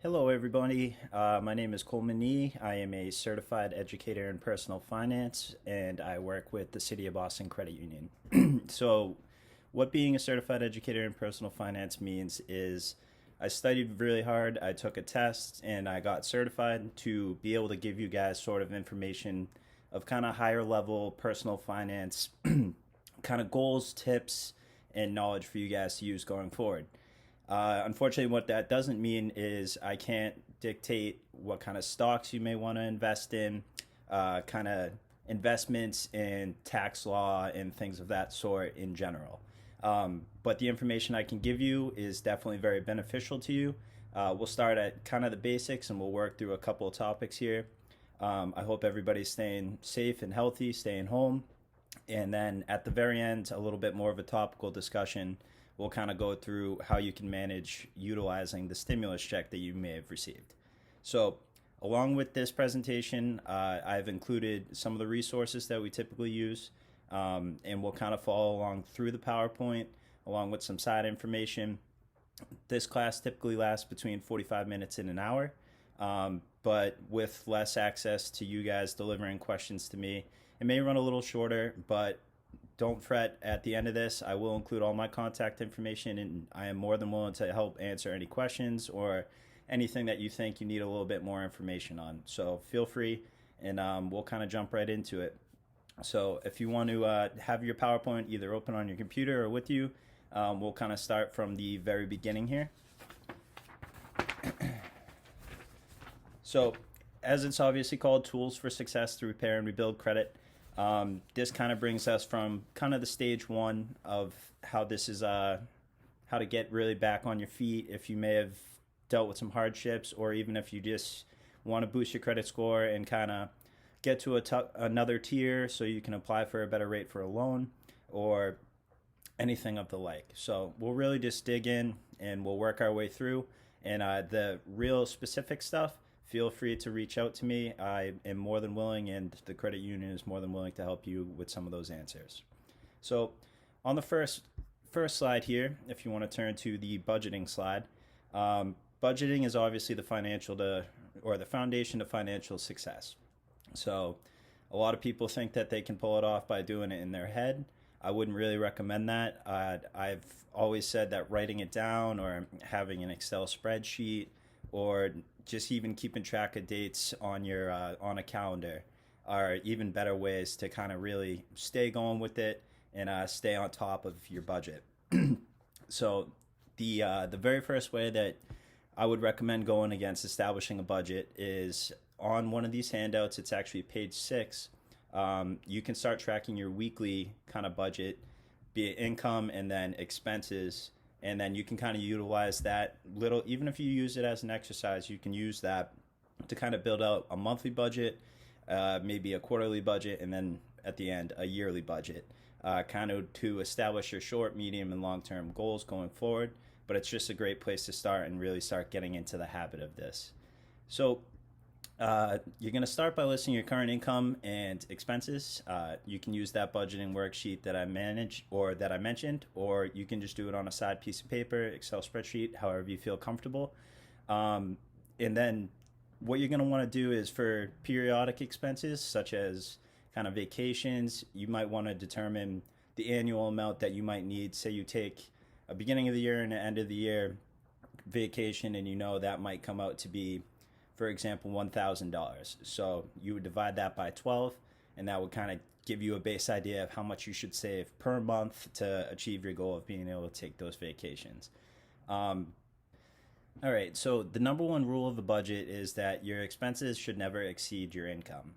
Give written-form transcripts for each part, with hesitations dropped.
Hello, everybody. My name is Coleman Nee. I am a certified educator in personal finance, and I work with the City of Boston Credit Union. So, what being a certified educator in personal finance means is I studied really hard, I took a test, and I got certified to be able to give you guys sort of information of kind of higher level personal finance, kind of goals, tips, and knowledge for you guys to use going forward. Unfortunately, what that doesn't mean is I can't dictate what kind of stocks you may want to invest in, kind of investments in tax law and things of that sort in general. But the information I can give you is definitely very beneficial to you. We'll start at kind of the basics and we'll work through a couple of topics here. I hope everybody's staying safe and healthy, staying home. And then at the very end, a little bit more of a topical discussion. We'll kind of go through how you can manage utilizing the stimulus check that you may have received. So, along with this presentation, I've included some of the resources that we typically use, and we'll kind of follow along through the PowerPoint along with some side information. This class typically lasts between 45 minutes and an hour, but with less access to you guys delivering questions to me, it may run a little shorter, but don't fret. At the end of this, I will include all my contact information, and I am more than willing to help answer any questions or anything that you think you need a little bit more information on. So feel free, and we'll kind of jump right into it. So if you want to have your PowerPoint either open on your computer or with you, we'll kind of start from the very beginning here. So as it's obviously called, Tools for Success to Repair and Rebuild Credit. This kind of brings us from kind of the stage one of how this is, how to get really back on your feet if you may have dealt with some hardships, or even if you just want to boost your credit score and kind of get to another tier so you can apply for a better rate for a loan or anything of the like. So we'll really just dig in and we'll work our way through. And the real specific stuff, feel free to reach out to me. I am more than willing, and the credit union is more than willing to help you with some of those answers. So on the first slide here, if you want to turn to the budgeting slide, budgeting is obviously the foundation to financial success. So a lot of people think that they can pull it off by doing it in their head. I wouldn't really recommend that. I've always said that writing it down or having an Excel spreadsheet or just even keeping track of dates on your on a calendar are even better ways to kind of really stay going with it and stay on top of your budget. So the very first way that I would recommend going against establishing a budget is on one of these handouts. It's actually page 6. You can start tracking your weekly kind of budget, be it income and then expenses, and then you can kind of utilize that little, even if you use it as an exercise, you can use that to kind of build out a monthly budget, maybe a quarterly budget, and then at the end a yearly budget, kind of to establish your short, medium, and long-term goals going forward. But it's just a great place to start and really start getting into the habit of this. So you're going to start by listing your current income and expenses. You can use that budgeting worksheet that I mentioned, or you can just do it on a side piece of paper, Excel spreadsheet, however you feel comfortable. And then what you're going to want to do is for periodic expenses, such as kind of vacations, you might want to determine the annual amount that you might need. Say you take a beginning of the year and an end of the year vacation, and you know that might come out to be, for example, $1,000. So you would divide that by 12, and that would kind of give you a base idea of how much you should save per month to achieve your goal of being able to take those vacations. All right, so the number one rule of the budget is that your expenses should never exceed your income.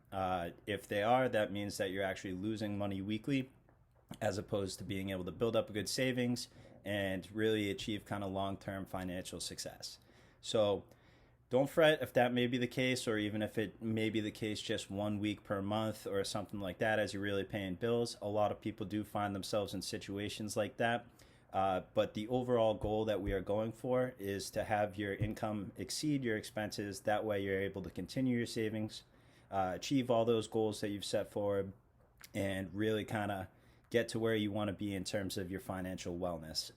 If they are, that means that you're actually losing money weekly as opposed to being able to build up a good savings and really achieve kind of long-term financial success. So don't fret if that may be the case, or even if it may be the case just 1 week per month or something like that as you're really paying bills. A lot of people do find themselves in situations like that. But the overall goal that we are going for is to have your income exceed your expenses. That way you're able to continue your savings, achieve all those goals that you've set forward, and really kind of get to where you want to be in terms of your financial wellness.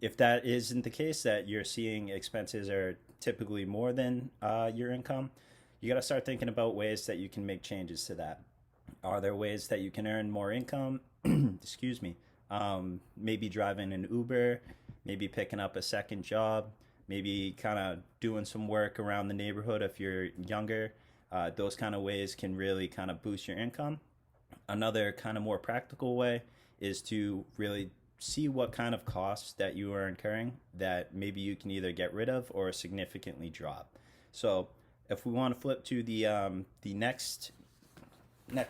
If that isn't the case, that you're seeing expenses are typically more than your income, you got to start thinking about ways that you can make changes to that. Are there ways that you can earn more income? Excuse me. Maybe driving an Uber, maybe picking up a second job, maybe kind of doing some work around the neighborhood if you're younger. Those kind of ways can really kind of boost your income. Another kind of more practical way is to really see what kind of costs that you are incurring that maybe you can either get rid of or significantly drop. So if we want to flip to the next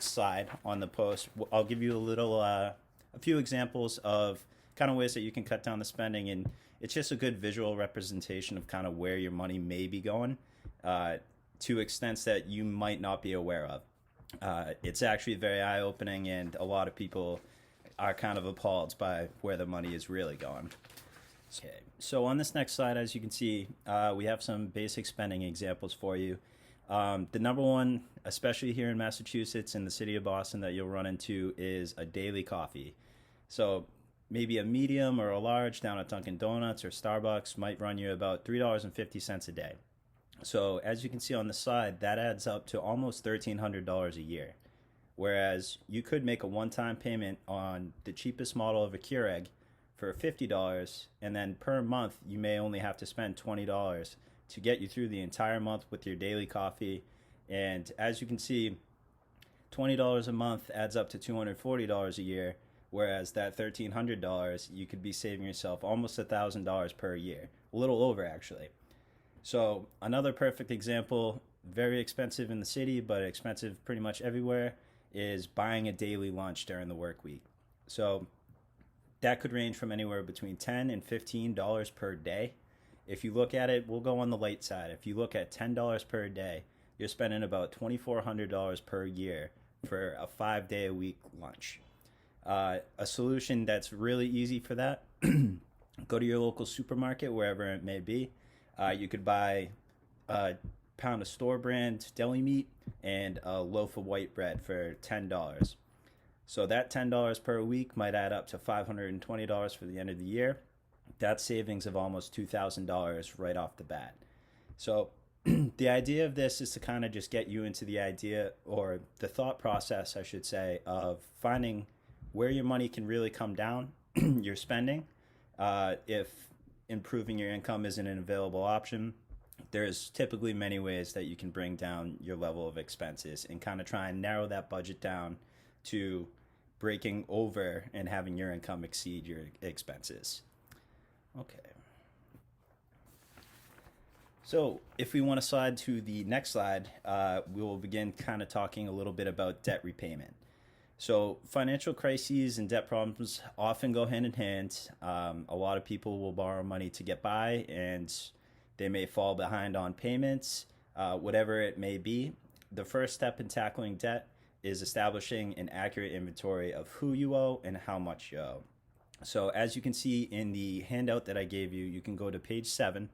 slide on the post, I'll give you a few examples of kind of ways that you can cut down the spending, and it's just a good visual representation of kind of where your money may be going to extents that you might not be aware of. It's actually very eye-opening, and a lot of people are kind of appalled by where the money is really going. Okay, so on this next slide, as you can see, we have some basic spending examples for you. The number one, especially here in Massachusetts and the city of Boston, that you'll run into is a daily coffee. So maybe a medium or a large down at Dunkin' Donuts or Starbucks might run you about $3.50 a day. So as you can see on the slide, that adds up to almost $1,300 a year. Whereas you could make a one-time payment on the cheapest model of a Keurig for $50, and then per month you may only have to spend $20 to get you through the entire month with your daily coffee. And as you can see, $20 a month adds up to $240 a year, whereas that $1,300, you could be saving yourself almost $1,000 per year, a little over actually. So another perfect example, very expensive in the city, but expensive pretty much everywhere, is buying a daily lunch during the work week. So that could range from anywhere between $10 and $15 per day. If you look at it, we'll go on the light side. If you look at $10 per day, you're spending about $2,400 per year for a 5-day-a-week lunch. A solution that's really easy for that, go to your local supermarket, wherever it may be. You could buy a pound of store brand deli meat and a loaf of white bread for $10. So that $10 per week might add up to $520 for the end of the year. That's savings of almost $2,000 right off the bat. So the idea of this is to kind of just get you into the idea, or the thought process, I should say, of finding where your money can really come down, your spending. If improving your income isn't an available option, there's typically many ways that you can bring down your level of expenses and kind of try and narrow that budget down to breaking over and having your income exceed your expenses. Okay. So if we want to slide to the next slide, we will begin kind of talking a little bit about debt repayment. So financial crises and debt problems often go hand in hand. A lot of people will borrow money to get by, and they may fall behind on payments, whatever it may be. The first step in tackling debt is establishing an accurate inventory of who you owe and how much you owe. So as you can see in the handout that I gave you, you can go to page 7,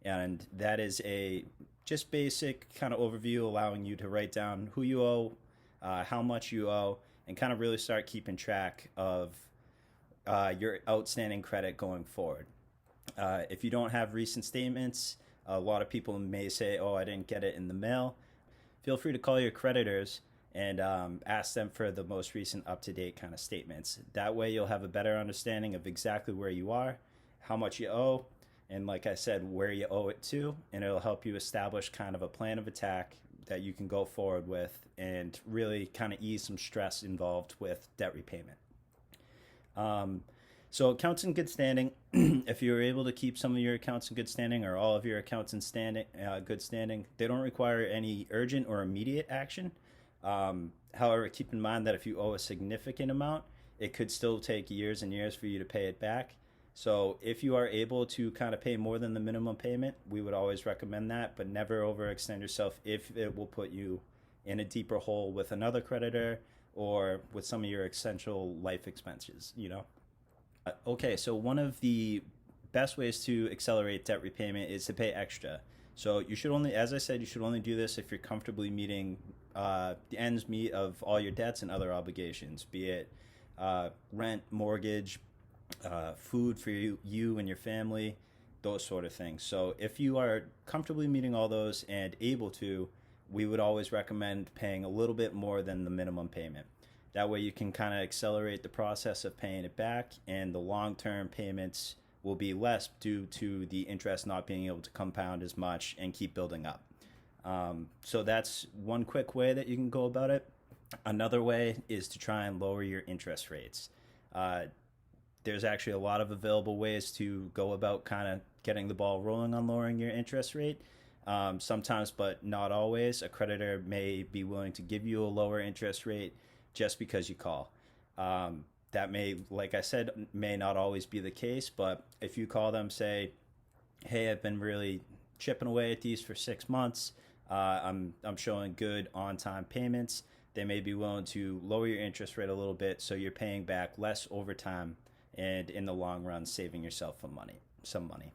and that is a just basic kind of overview allowing you to write down who you owe, how much you owe, and kind of really start keeping track of your outstanding credit going forward. If you don't have recent statements, a lot of people may say, oh, I didn't get it in the mail. Feel free to call your creditors and ask them for the most recent up-to-date kind of statements. That way you'll have a better understanding of exactly where you are, how much you owe, and like I said, where you owe it to, and it'll help you establish kind of a plan of attack that you can go forward with and really kind of ease some stress involved with debt repayment. So accounts in good standing, if you're able to keep some of your accounts in good standing or all of your accounts in good standing, they don't require any urgent or immediate action. However, keep in mind that if you owe a significant amount, it could still take years and years for you to pay it back. So if you are able to kind of pay more than the minimum payment, we would always recommend that, but never overextend yourself if it will put you in a deeper hole with another creditor or with some of your essential life expenses, you know? Okay, so one of the best ways to accelerate debt repayment is to pay extra. So you should only, as I said, you should only do this if you're comfortably meeting the ends meet of all your debts and other obligations, be it rent, mortgage, food for you and your family, those sort of things. So if you are comfortably meeting all those and able to, we would always recommend paying a little bit more than the minimum payment. That way you can kind of accelerate the process of paying it back, and the long-term payments will be less due to the interest not being able to compound as much and keep building up. So that's one quick way that you can go about it. Another way is to try and lower your interest rates. There's actually a lot of available ways to go about kind of getting the ball rolling on lowering your interest rate. Sometimes, but not always, a creditor may be willing to give you a lower interest rate just because you call. That may, like I said, may not always be the case, but if you call them, say, hey, I've been really chipping away at these for 6 months, I'm showing good on-time payments, they may be willing to lower your interest rate a little bit so you're paying back less over time, and in the long run saving yourself some money.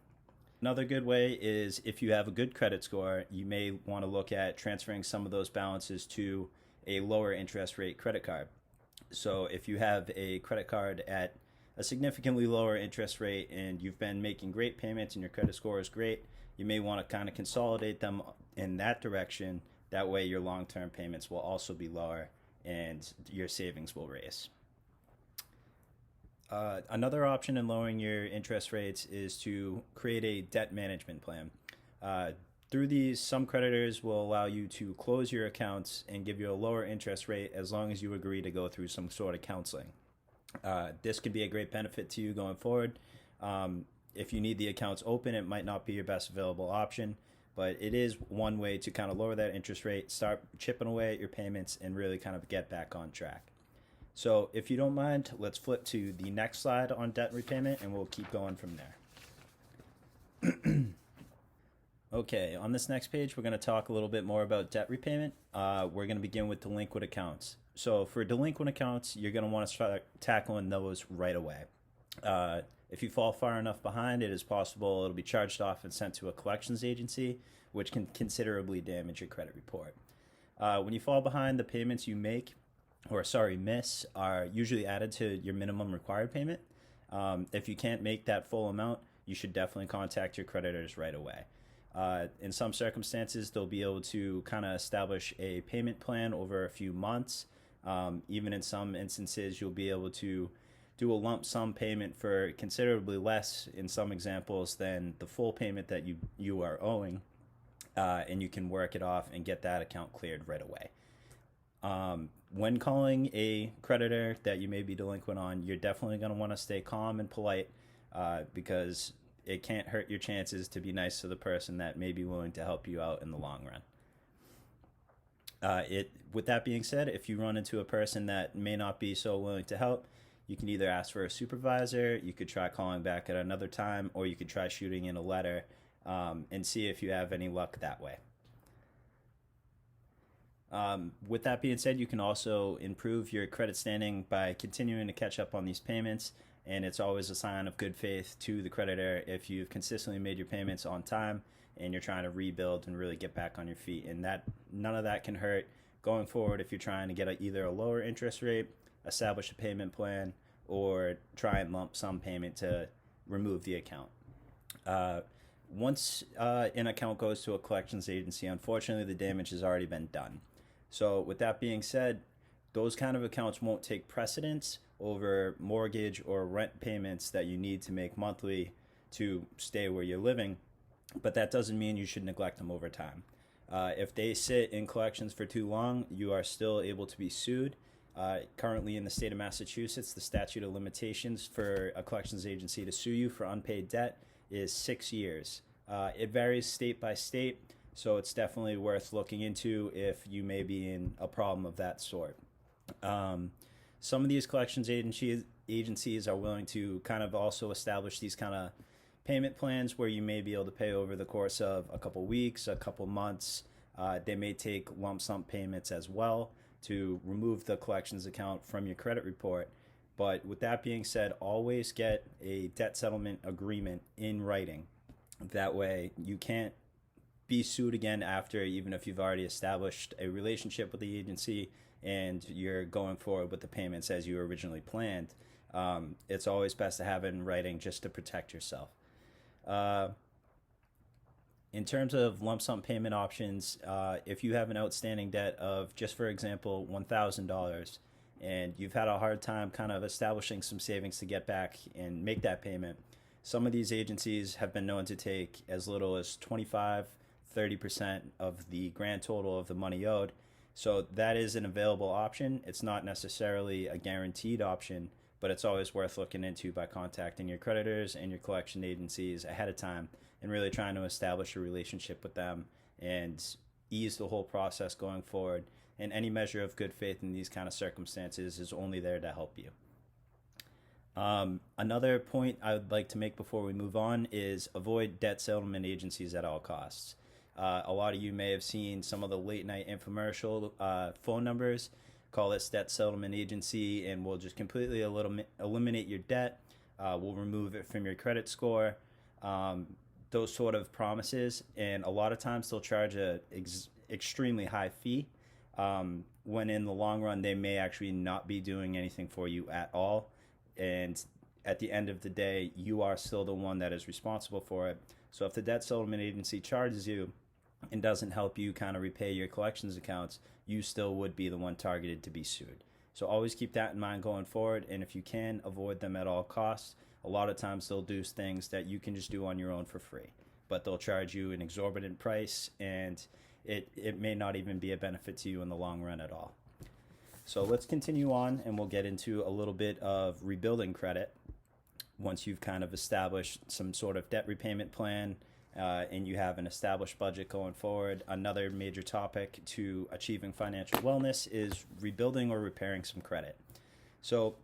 Another good way is if you have a good credit score, you may want to look at transferring some of those balances to a lower interest rate credit card. So if you have a credit card at a significantly lower interest rate and you've been making great payments and your credit score is great, you may want to kind of consolidate them in that direction. That way your long-term payments will also be lower and your savings will raise. Another option in lowering your interest rates is to create a debt management plan. Through these, some creditors will allow you to close your accounts and give you a lower interest rate as long as you agree to go through some sort of counseling. This could be a great benefit to you going forward. If you need the accounts open, it might not be your best available option, but it is one way to kind of lower that interest rate, start chipping away at your payments, and really kind of get back on track. So if you don't mind, let's flip to the next slide on debt repayment, and we'll keep going from there. Okay, on this next page, we're going to talk a little bit more about debt repayment. We're going to begin with delinquent accounts. So for delinquent accounts, you're going to want to start tackling those right away. If you fall far enough behind, it is possible it'll be charged off and sent to a collections agency, which can considerably damage your credit report. When you fall behind, the payments you miss are usually added to your minimum required payment. If you can't make that full amount, you should definitely contact your creditors right away. In some circumstances, they'll be able to kind of establish a payment plan over a few months. Even in some instances, you'll be able to do a lump sum payment for considerably less, in some examples, than the full payment that you are owing, and you can work it off and get that account cleared right away. When calling a creditor that you may be delinquent on, you're definitely going to want to stay calm and polite, because it can't hurt your chances to be nice to the person that may be willing to help you out in the long run. With that being said, if you run into a person that may not be so willing to help, you can either ask for a supervisor, you could try calling back at another time, or you could try shooting in a letter and see if you have any luck that way. With that being said, you can also improve your credit standing by continuing to catch up on these payments, and it's always a sign of good faith to the creditor if you've consistently made your payments on time and you're trying to rebuild and really get back on your feet. And that none of that can hurt going forward if you're trying to get either a lower interest rate, establish a payment plan, or try and lump sum payment to remove the account. Once an account goes to a collections agency, unfortunately the damage has already been done. So with that being said, those kind of accounts won't take precedence over mortgage or rent payments that you need to make monthly to stay where you're living, but that doesn't mean you should neglect them over time. If they sit in collections for too long, you are still able to be sued. Currently in the state of Massachusetts, the statute of limitations for a collections agency to sue you for unpaid debt is 6 years. It varies state by state, so it's definitely worth looking into if you may be in a problem of that sort. Some of these collections agencies are willing to kind of also establish these kind of payment plans where you may be able to pay over the course of a couple weeks, a couple months. They may take lump sum payments as well to remove the collections account from your credit report. But with that being said, always get a debt settlement agreement in writing. That way you can't be sued again after, even if you've already established a relationship with the agency and you're going forward with the payments as you originally planned. It's always best to have it in writing just to protect yourself. Uh, in terms of lump sum payment options, if you have an outstanding debt of, just for example, $1,000, and you've had a hard time kind of establishing some savings to get back and make that payment, some of these agencies have been known to take as little as 25, 30% of the grand total of the money owed. So that is an available option. It's not necessarily a guaranteed option, but it's always worth looking into by contacting your creditors and your collection agencies ahead of time and really trying to establish a relationship with them and ease the whole process going forward. And any measure of good faith in these kind of circumstances is only there to help you. Another point I would like to make before we move on is avoid debt settlement agencies at all costs. A lot of you may have seen some of the late night infomercial phone numbers. Call this debt settlement agency and we'll just completely eliminate your debt. We'll remove it from your credit score. Those sort of promises. And a lot of times they'll charge a extremely high fee. When in the long run, they may actually not be doing anything for you at all. And at the end of the day, you are still the one that is responsible for it. So if the debt settlement agency charges you and doesn't help you kind of repay your collections accounts, you still would be the one targeted to be sued. So always keep that in mind going forward. And if you can, avoid them at all costs. A lot of times they'll do things that you can just do on your own for free, but they'll charge you an exorbitant price, and it may not even be a benefit to you in the long run at all. So let's continue on, and we'll get into a little bit of rebuilding credit. Once you've kind of established some sort of debt repayment plan and you have an established budget going forward, another major topic to achieving financial wellness is rebuilding or repairing some credit. So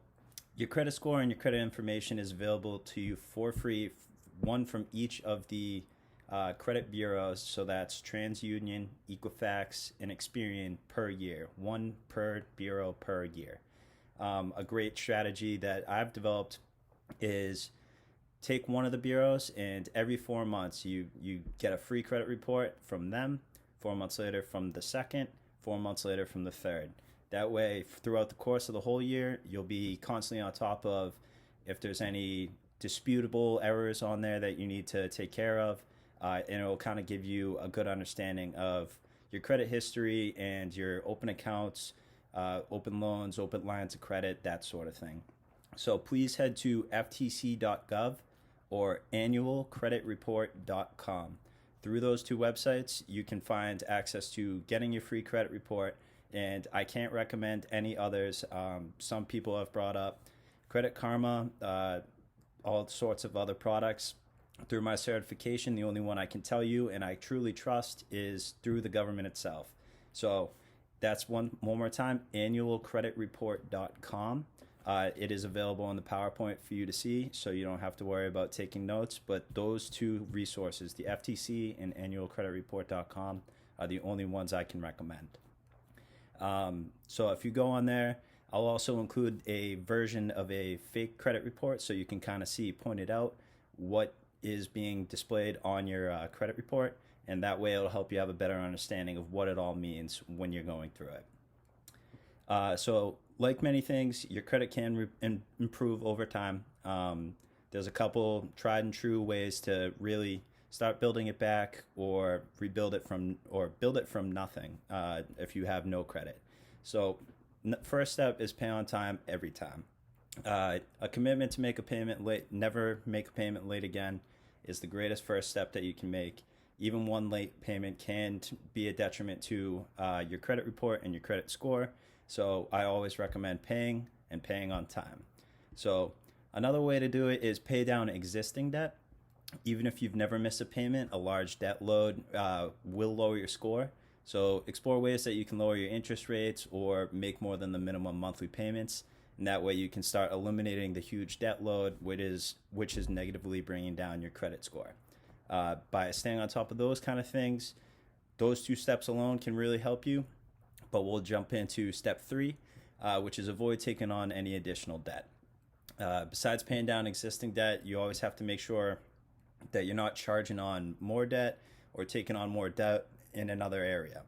your credit score and your credit information is available to you for free, one from each of the credit bureaus. So that's TransUnion, Equifax, and Experian per year, one per bureau per year. A great strategy that I've developed is take one of the bureaus, and every 4 months you get a free credit report from them, 4 months later from the second, 4 months later from the third. That way, throughout the course of the whole year, you'll be constantly on top of if there's any disputable errors on there that you need to take care of, and it'll kind of give you a good understanding of your credit history and your open accounts, open loans, open lines of credit, that sort of thing. So please head to ftc.gov or annualcreditreport.com. Through those two websites, you can find access to getting your free credit report, and I can't recommend any others. Some people have brought up Credit Karma, all sorts of other products. Through my certification, the only one I can tell you and I truly trust is through the government itself. So that's one more time, annualcreditreport.com. It is available on the PowerPoint for you to see, so you don't have to worry about taking notes. But those two resources, the FTC and annualcreditreport.com, are the only ones I can recommend. So if you go on there, I'll also include a version of a fake credit report so you can kind of see pointed out what is being displayed on your credit report, and that way it'll help you have a better understanding of what it all means when you're going through it. So like many things, your credit can improve over time. There's a couple tried and true ways to really start building it back or build it from nothing if you have no credit. So first step is pay on time every time. A commitment to make a payment late, never make a payment late again, is the greatest first step that you can make. Even one late payment can be a detriment to your credit report and your credit score. So I always recommend paying and paying on time. So another way to do it is pay down existing debt. Even if you've never missed a payment, a large debt load will lower your score. So explore ways that you can lower your interest rates or make more than the minimum monthly payments. And that way you can start eliminating the huge debt load, which is negatively bringing down your credit score. By staying on top of those kind of things, those two steps alone can really help you. But we'll jump into step 3, which is avoid taking on any additional debt. Besides paying down existing debt, you always have to make sure that you're not charging on more debt or taking on more debt in another area.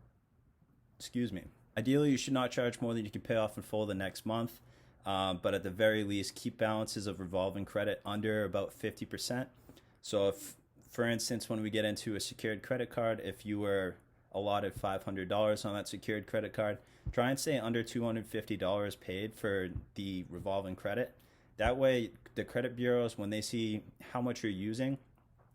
Excuse me. Ideally, you should not charge more than you can pay off in full the next month. but at the very least, keep balances of revolving credit under about 50%. So if, for instance, when we get into a secured credit card, if you were allotted $500 on that secured credit card, try and stay under $250 paid for the revolving credit. That way, the credit bureaus, when they see how much you're using,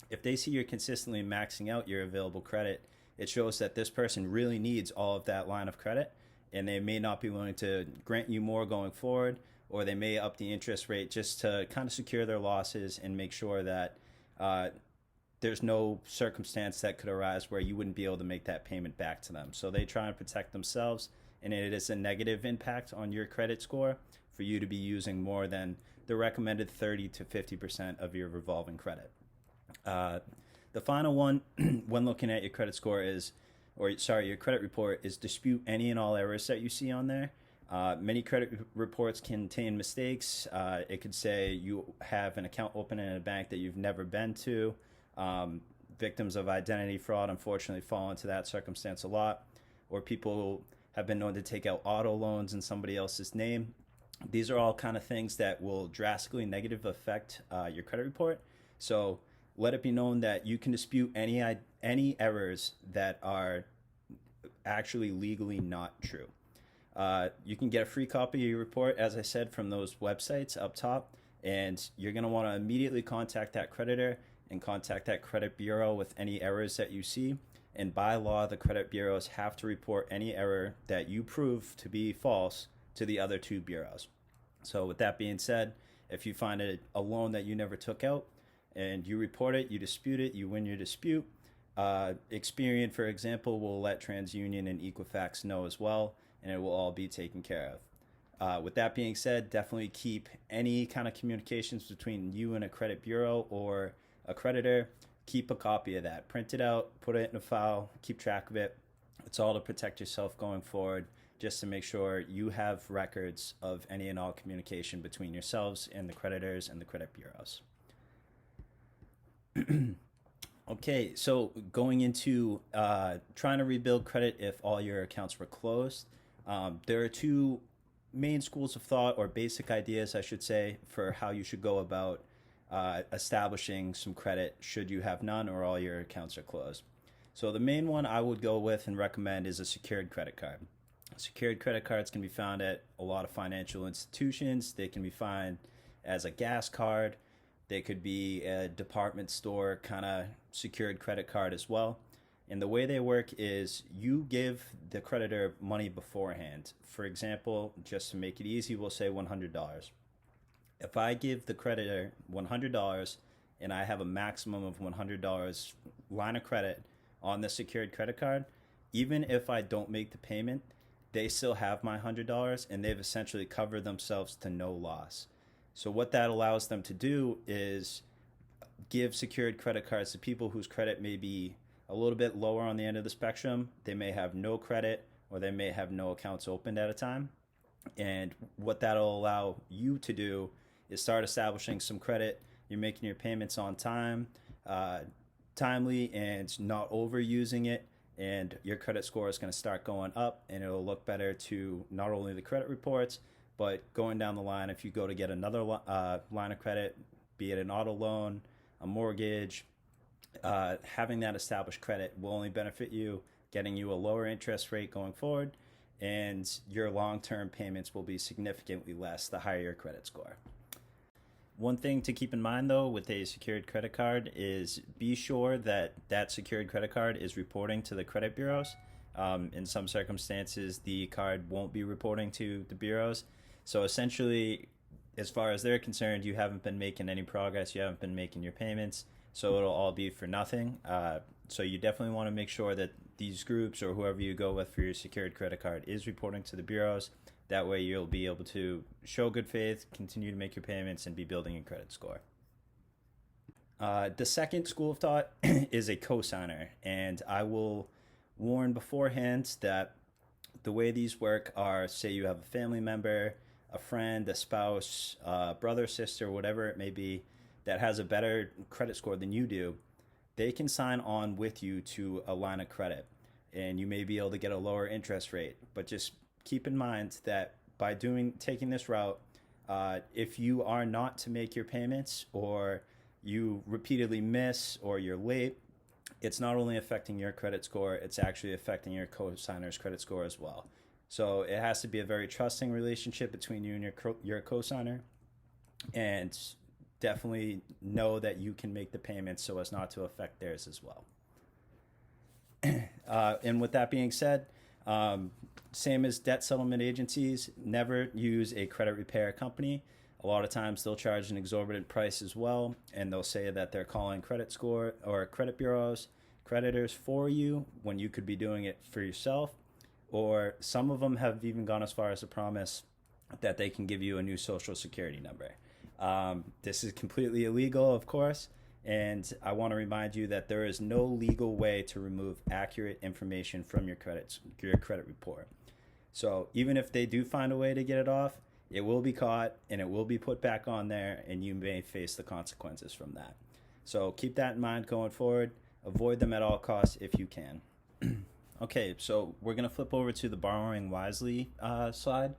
if they see you're consistently maxing out your available credit, it shows that this person really needs all of that line of credit, and they may not be willing to grant you more going forward, or they may up the interest rate just to kind of secure their losses and make sure that there's no circumstance that could arise where you wouldn't be able to make that payment back to them. So they try and protect themselves, and it is a negative impact on your credit score for you to be using more than the recommended 30 to 50% of your revolving credit. The final one, when looking at your credit score your credit report, is dispute any and all errors that you see on there. Many credit reports contain mistakes. It could say you have an account open in a bank that you've never been to. Victims of identity fraud unfortunately fall into that circumstance a lot, or people have been known to take out auto loans in somebody else's name. These are all kind of things that will drastically negatively affect your credit report. So let it be known that you can dispute any errors that are actually legally not true. You can get a free copy of your report, as I said, from those websites up top, and you're going to want to immediately contact that creditor and contact that credit bureau with any errors that you see. And by law, the credit bureaus have to report any error that you prove to be false to the other two bureaus. So with that being said, if you find a loan that you never took out and you report it, you dispute it, you win your dispute, Experian, for example, will let TransUnion and Equifax know as well, and it will all be taken care of. With that being said, definitely keep any kind of communications between you and a credit bureau or a creditor. Keep a copy of that. Print it out, put it in a file, keep track of it. It's all to protect yourself going forward, just to make sure you have records of any and all communication between yourselves and the creditors and the credit bureaus. Okay, so going into trying to rebuild credit if all your accounts were closed, there are two main schools of thought, or basic ideas, I should say, for how you should go about establishing some credit should you have none or all your accounts are closed. So the main one I would go with and recommend is a secured credit card. Secured credit cards can be found at a lot of financial institutions. They can be found as a gas card. They could be a department store kind of secured credit card as well. And the way they work is you give the creditor money beforehand. For example, just to make it easy, we'll say $100. If I give the creditor $100 and I have a maximum of $100 line of credit on the secured credit card, even if I don't make the payment, they still have my $100 and they've essentially covered themselves to no loss. So what that allows them to do is give secured credit cards to people whose credit may be a little bit lower on the end of the spectrum. They may have no credit, or they may have no accounts opened at a time. And what that'll allow you to do is start establishing some credit. You're making your payments on time, timely, and not overusing it. And your credit score is going to start going up, and it'll look better to not only the credit reports, but going down the line, if you go to get another line of credit, be it an auto loan, a mortgage, having that established credit will only benefit you, getting you a lower interest rate going forward, and your long-term payments will be significantly less the higher your credit score. One thing to keep in mind, though, with a secured credit card is be sure that that secured credit card is reporting to the credit bureaus. In some circumstances, the card won't be reporting to the bureaus. So essentially, as far as they're concerned, you haven't been making any progress, you haven't been making your payments, so it'll all be for nothing. So you definitely want to make sure that these groups or whoever you go with for your secured credit card is reporting to the bureaus. That way you'll be able to show good faith, continue to make your payments, and be building your credit score. The second school of thought is a cosigner, and I will warn beforehand that the way these work are, say you have a family member, a friend, a spouse, brother, sister, whatever it may be, that has a better credit score than you do, they can sign on with you to a line of credit, and you may be able to get a lower interest rate. But just keep in mind that by taking this route, If you are not to make your payments, or you repeatedly miss, or you're late, it's not only affecting your credit score, it's actually affecting your co-signer's credit score as well. So it has to be a very trusting relationship between you and your co-signer, and definitely know that you can make the payments so as not to affect theirs as well. And with that being said, same as debt settlement agencies, never use a credit repair company. A lot of times they'll charge an exorbitant price as well, and they'll say that they're calling credit score or credit bureaus, creditors for you when you could be doing it for yourself. Or some of them have even gone as far as to promise that they can give you a new social security number. This is completely illegal, of course, and I want to remind you that there is no legal way to remove accurate information from your credit report. So even if they do find a way to get it off, it will be caught and it will be put back on there, and you may face the consequences from that. So keep that in mind going forward. Avoid them at all costs if you can. Okay, so we're going to flip over to the borrowing wisely slide.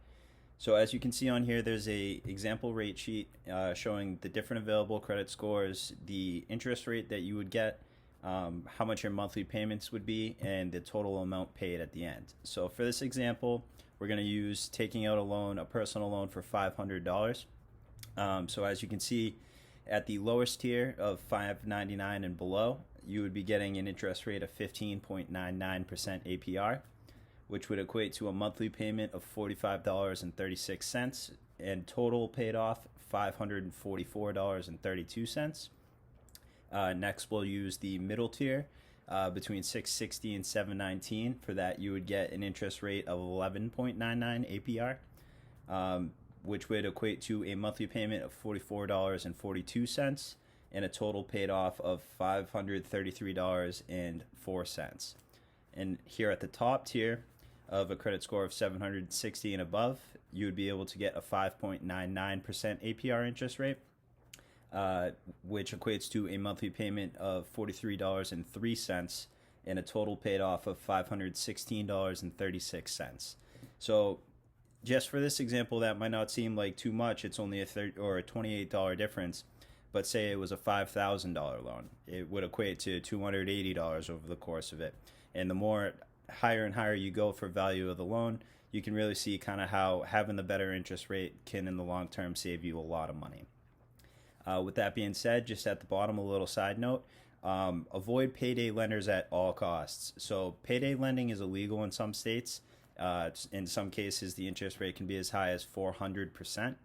So as you can see on here, there's a example rate sheet showing the different available credit scores, the interest rate that you would get, how much your monthly payments would be, and the total amount paid at the end. So for this example, we're going to use taking out a personal loan for $500. So as you can see, at the lowest tier of $599 and below, you would be getting an interest rate of 15.99% APR, which would equate to a monthly payment of $45.36, and total paid off $544.32. Next, we'll use the middle tier between $660 and $719. For that, you would get an interest rate of 11.99 APR, which would equate to a monthly payment of $44.42 and a total paid off of $533.04. And here at the top tier of a credit score of 760 and above, you would be able to get a 5.99% APR interest rate, which equates to a monthly payment of $43.03 and a total paid off of $516.36. So just for this example, that might not seem like too much. It's only a $28 difference. But say it was a $5,000 loan, it would equate to $280 over the course of it. And the more higher and higher you go for value of the loan, you can really see kind of how having the better interest rate can in the long term save you a lot of money. With that being said, just at the bottom, a little side note, avoid payday lenders at all costs. So payday lending is illegal in some states. In some cases, the interest rate can be as high as 400%,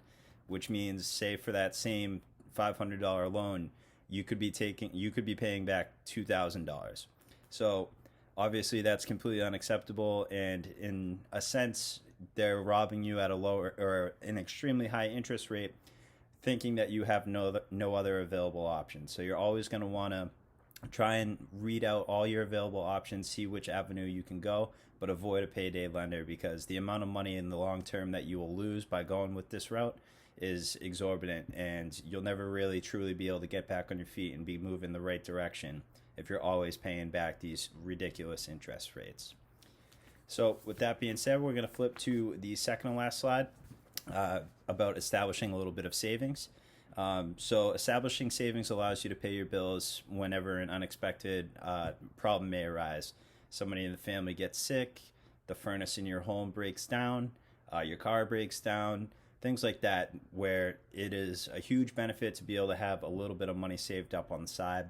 which means, say, for that same $500 loan, you could be paying back $2,000. So obviously that's completely unacceptable, and in a sense they're robbing you at a lower or an extremely high interest rate, thinking that you have no other available options. So you're always going to want to try and read out all your available options, see which avenue you can go, but avoid a payday lender, because the amount of money in the long term that you will lose by going with this route is exorbitant, and you'll never really truly be able to get back on your feet and be moving the right direction if you're always paying back these ridiculous interest rates. So with that being said, we're going to flip to the second and last slide about establishing a little bit of savings. So establishing savings allows you to pay your bills whenever an unexpected problem may arise. Somebody in the family gets sick, the furnace in your home breaks down, your car breaks down, things like that, where it is a huge benefit to be able to have a little bit of money saved up on the side.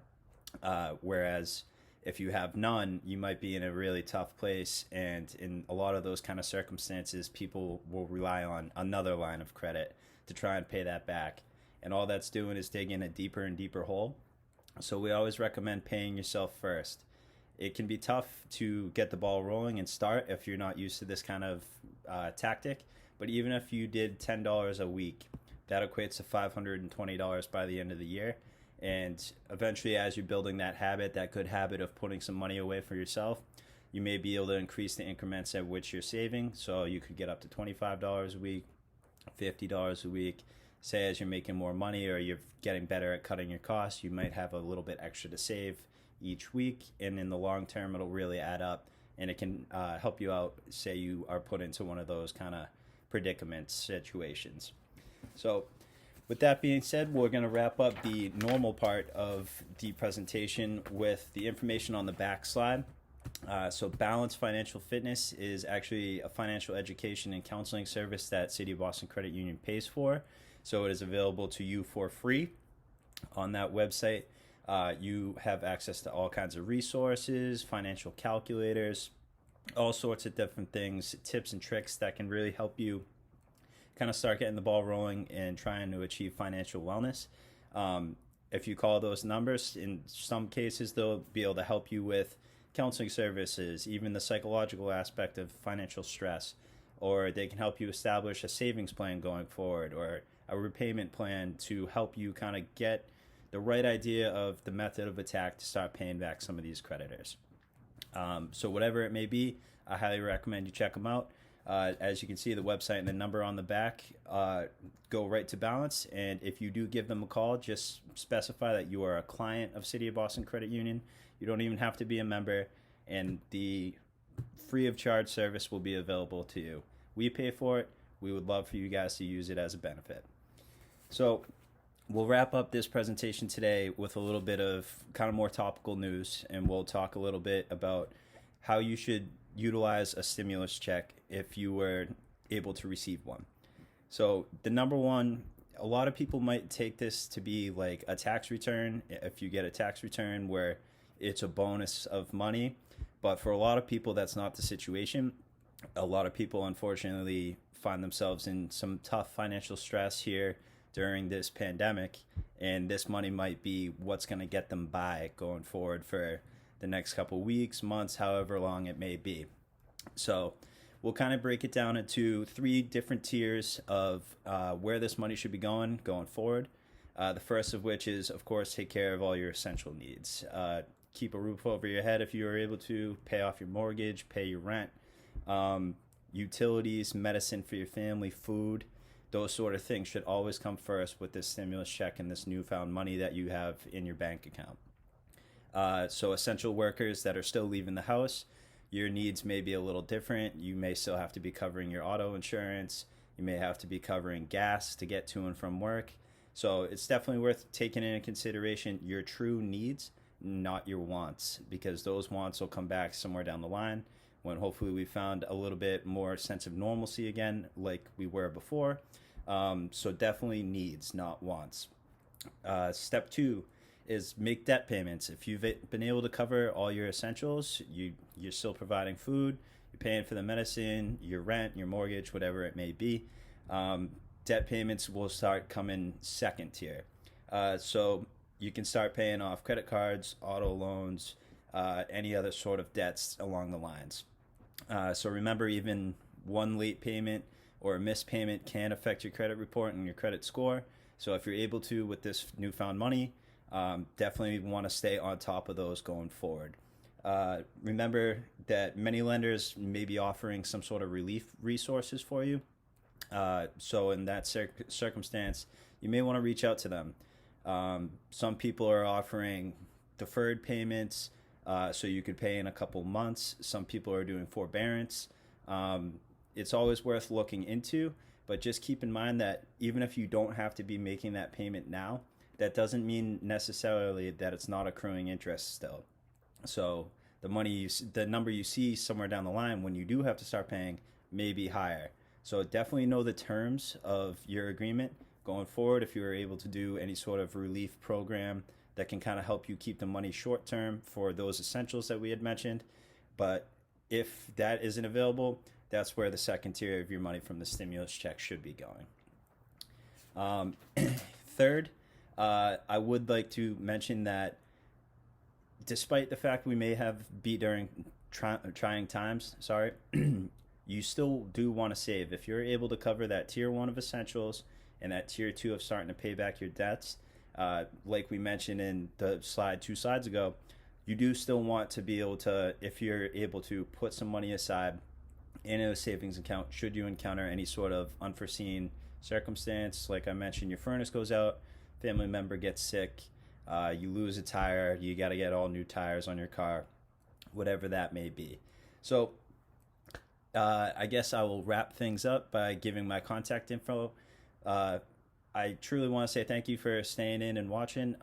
Whereas if you have none, you might be in a really tough place. And in a lot of those kind of circumstances, people will rely on another line of credit to try and pay that back. And all that's doing is digging a deeper and deeper hole. So we always recommend paying yourself first. It can be tough to get the ball rolling and start if you're not used to this kind of tactic. But even if you did $10 a week, that equates to $520 by the end of the year. And eventually, as you're building that habit, that good habit of putting some money away for yourself, you may be able to increase the increments at which you're saving. So you could get up to $25 a week, $50 a week. Say as you're making more money or you're getting better at cutting your costs, you might have a little bit extra to save each week. And in the long term, it'll really add up, and it can help you out, say you are put into one of those kind of predicament situations. So with that being said, we're going to wrap up the normal part of the presentation with the information on the back slide. So Balanced Financial Fitness is actually a financial education and counseling service that City of Boston Credit Union pays for. So it is available to you for free on that website. You have access to all kinds of resources, financial calculators, all sorts of different things, tips and tricks that can really help you kind of start getting the ball rolling and trying to achieve financial wellness. If you call those numbers, in some cases, they'll be able to help you with counseling services, even the psychological aspect of financial stress, or they can help you establish a savings plan going forward or a repayment plan to help you kind of get the right idea of the method of attack to start paying back some of these creditors. So whatever it may be, I highly recommend you check them out. As you can see, the website and the number on the back go right to Balance. And if you do give them a call, just specify that you are a client of City of Boston Credit Union. You don't even have to be a member, and the free of charge service will be available to you. We pay for it. We would love for you guys to use it as a benefit. So we'll wrap up this presentation today with a little bit of kind of more topical news, and we'll talk a little bit about how you should utilize a stimulus check if you were able to receive one. So the number one, a lot of people might take this to be like a tax return. If you get a tax return where it's a bonus of money, but for a lot of people, that's not the situation. A lot of people, unfortunately, find themselves in some tough financial stress here during this pandemic, and this money might be what's going to get them by going forward for the next couple weeks, months, however long it may be. So we'll kind of break it down into three different tiers of where this money should be going forward. The first of which is, of course, take care of all your essential needs. Keep a roof over your head if you are able to, pay off your mortgage, pay your rent, utilities, medicine for your family, food. Those sort of things should always come first with this stimulus check and this newfound money that you have in your bank account. So essential workers that are still leaving the house, your needs may be a little different. You may still have to be covering your auto insurance. You may have to be covering gas to get to and from work. So it's definitely worth taking into consideration your true needs, not your wants, because those wants will come back somewhere down the line when hopefully we found a little bit more sense of normalcy again like we were before. So definitely needs, not wants. Step two is make debt payments. If you've been able to cover all your essentials, you're still providing food, you're paying for the medicine, your rent, your mortgage, whatever it may be, debt payments will start coming second tier. So you can start paying off credit cards, auto loans, any other sort of debts along the lines. So remember, even one late payment or a missed payment can affect your credit report and your credit score. So if you're able to, with this newfound money, definitely want to stay on top of those going forward. Remember that many lenders may be offering some sort of relief resources for you. So in that circumstance, you may want to reach out to them. Some people are offering deferred payments, so you could pay in a couple months. Some people are doing forbearance. It's always worth looking into, but just keep in mind that even if you don't have to be making that payment now, that doesn't mean necessarily that it's not accruing interest still. So the number you see somewhere down the line when you do have to start paying may be higher. So definitely know the terms of your agreement going forward if you are able to do any sort of relief program that can kind of help you keep the money short term for those essentials that we had mentioned. But if that isn't available, that's where the second tier of your money from the stimulus check should be going. Third, I would like to mention that despite the fact we may have be during trying times, you still do want to save. If you're able to cover that tier one of essentials and that tier two of starting to pay back your debts, like we mentioned in the slide 2 slides ago, you do still want to be able to, if you're able to, put some money aside in a savings account should you encounter any sort of unforeseen circumstance. Like I mentioned, your furnace goes out, family member gets sick, you lose a tire, you got to get all new tires on your car, whatever that may be. So I guess I will wrap things up by giving my contact info. I truly want to say thank you for staying in and watching.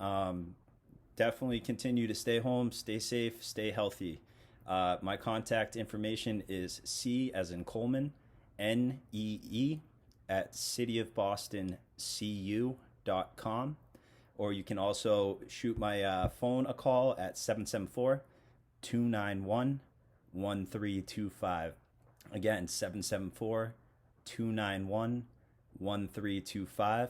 Definitely continue to stay home, stay safe, stay healthy. My contact information is C as in Coleman, NEE at cityofbostoncu.com. Or you can also shoot my phone a call at 774-291-1325. Again, 774-291-1325.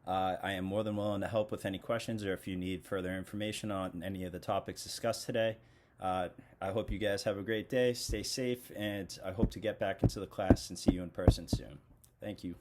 I am more than willing to help with any questions or if you need further information on any of the topics discussed today. I hope you guys have a great day, stay safe, and I hope to get back into the class and see you in person soon. Thank you.